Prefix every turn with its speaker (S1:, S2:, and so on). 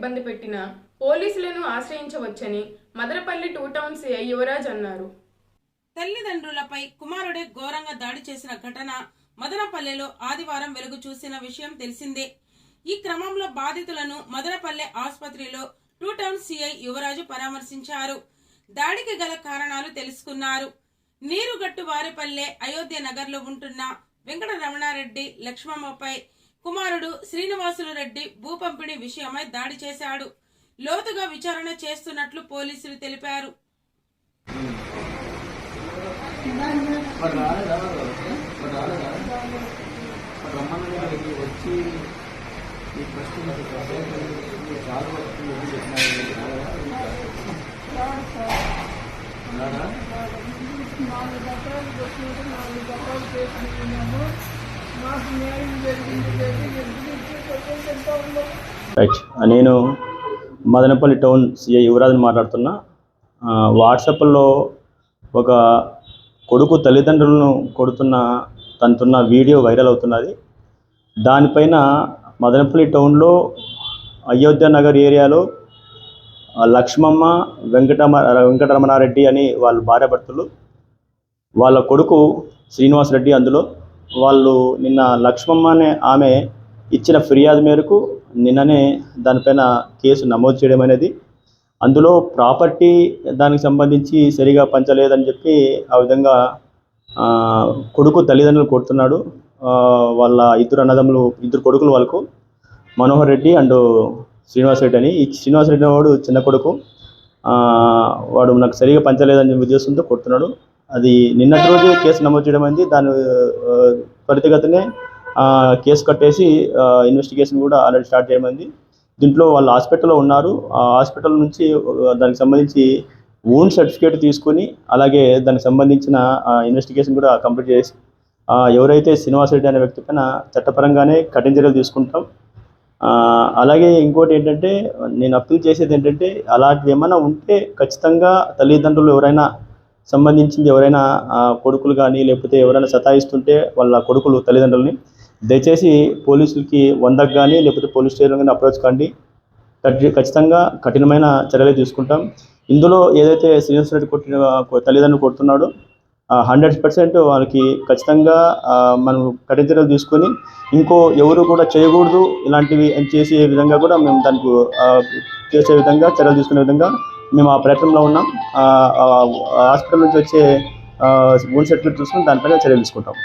S1: ఇబ్బంది పెట్టినా పోలీసులను ఆశ్రయించవచ్చని మదనపల్లి 2 టౌన్ సిఐ యువరాజ్ అన్నారు.
S2: తల్లిదండ్రులపై కుమారుడే ఘోరంగా దాడి చేసిన ఘటన మదనపల్లెలో ఆదివారం వెలుగు చూసిన విషయం తెలిసిందే. ఈ క్రమంలో బాధితులను మదనపల్లె ఆసుపత్రిలో 2 టౌన్ సిఐ యువరాజు పరామర్శించారు. దాడికి గల కారణాలు తెలుసుకున్నారు. నీరుగట్టు వారిపల్లె అయోధ్య నగర్లో ఉంటున్న వెంకట రమణారెడ్డి లక్ష్మమ్మపై కుమారుడు శ్రీనివాసులు రెడ్డి భూ పంపిణీ విషయమై దాడి చేశాడు. లోతుగా విచారణ చేస్తున్నట్లు పోలీసులు తెలిపారు.
S3: రైట్, నేను మదనపల్లి టౌన్ సిఐ యువరాజుని మాట్లాడుతున్నా. వాట్సాప్లో ఒక కొడుకు తల్లిదండ్రులను తంతున్న వీడియో వైరల్ అవుతున్నది. దానిపైన మదనపల్లి టౌన్లో అయోధ్య నగర్ ఏరియాలో లక్ష్మమ్మ వెంకటరమణారెడ్డి అని వాళ్ళ భార్యాభర్తలు, వాళ్ళ కొడుకు శ్రీనివాసరెడ్డి. అందులో వాళ్ళు నిన్న లక్ష్మమ్మ అనే ఆమె ఇచ్చిన ఫిర్యాదు మేరకు నిన్ననే దానిపైన కేసు నమోదు చేయడం అనేది, అందులో ప్రాపర్టీ దానికి సంబంధించి సరిగా పంచలేదని చెప్పి ఆ విధంగా కొడుకు తల్లిదండ్రులు కొడుతున్నాడు. వాళ్ళ ఇద్దరు కొడుకులు వాళ్ళకు మనోహర్ రెడ్డి అండ్ శ్రీనివాసరెడ్డి అని. ఈ శ్రీనివాసరెడ్డి వాడు చిన్న కొడుకు, వాడు నాకు సరిగా పంచలేదని ఉద్దేశంతో కొడుతున్నాడు. అది నిన్నటి రోజు కేసు నమోదు చేయడం అయింది. దాని త్వరితగతినే కేసు కట్టేసి ఇన్వెస్టిగేషన్ కూడా ఆల్రెడీ స్టార్ట్ చేయమైంది. దీంట్లో వాళ్ళు హాస్పిటల్లో ఉన్నారు. ఆ హాస్పిటల్ నుంచి దానికి సంబంధించి ఓన్ సర్టిఫికేట్ తీసుకొని అలాగే దానికి సంబంధించిన ఇన్వెస్టిగేషన్ కూడా కంప్లీట్ చేసి ఎవరైతే శ్రీనివాసరెడ్డి అనే వ్యక్తి పైన చట్టపరంగానే కఠిన చర్యలు తీసుకుంటాం. అలాగే ఇంకోటి ఏంటంటే, నేను అప్పీల్ చేసేది ఏంటంటే, అలాంటివి ఏమైనా ఉంటే ఖచ్చితంగా తల్లిదండ్రులు ఎవరైనా కొడుకులు కానీ లేకపోతే ఎవరైనా సతాయిస్తుంటే వాళ్ళ కొడుకులు తల్లిదండ్రులని దయచేసి పోలీసులకి 100కి కానీ లేకపోతే పోలీస్ స్టేషన్ కానీ అప్రోచ్ కండి. ఖచ్చితంగా కఠినమైన చర్యలు తీసుకుంటాం. ఇందులో ఏదైతే శ్రీనివాసరెడ్డి తల్లిదండ్రులు కొడుతున్నాడో 100% వాళ్ళకి ఖచ్చితంగా మనం కఠిన చర్యలు తీసుకొని ఎవరు కూడా చేయకూడదు ఇలాంటివి చేసే విధంగా కూడా మేము దానికి చేసే విధంగా చర్యలు తీసుకునే విధంగా మేము ఆ ప్రయత్నంలో ఉన్నాం. హాస్పిటల్ నుంచి వచ్చే ఓన్ సర్టిఫికేట్ తీసుకుని దానిపైన చర్యలు తీసుకుంటాం.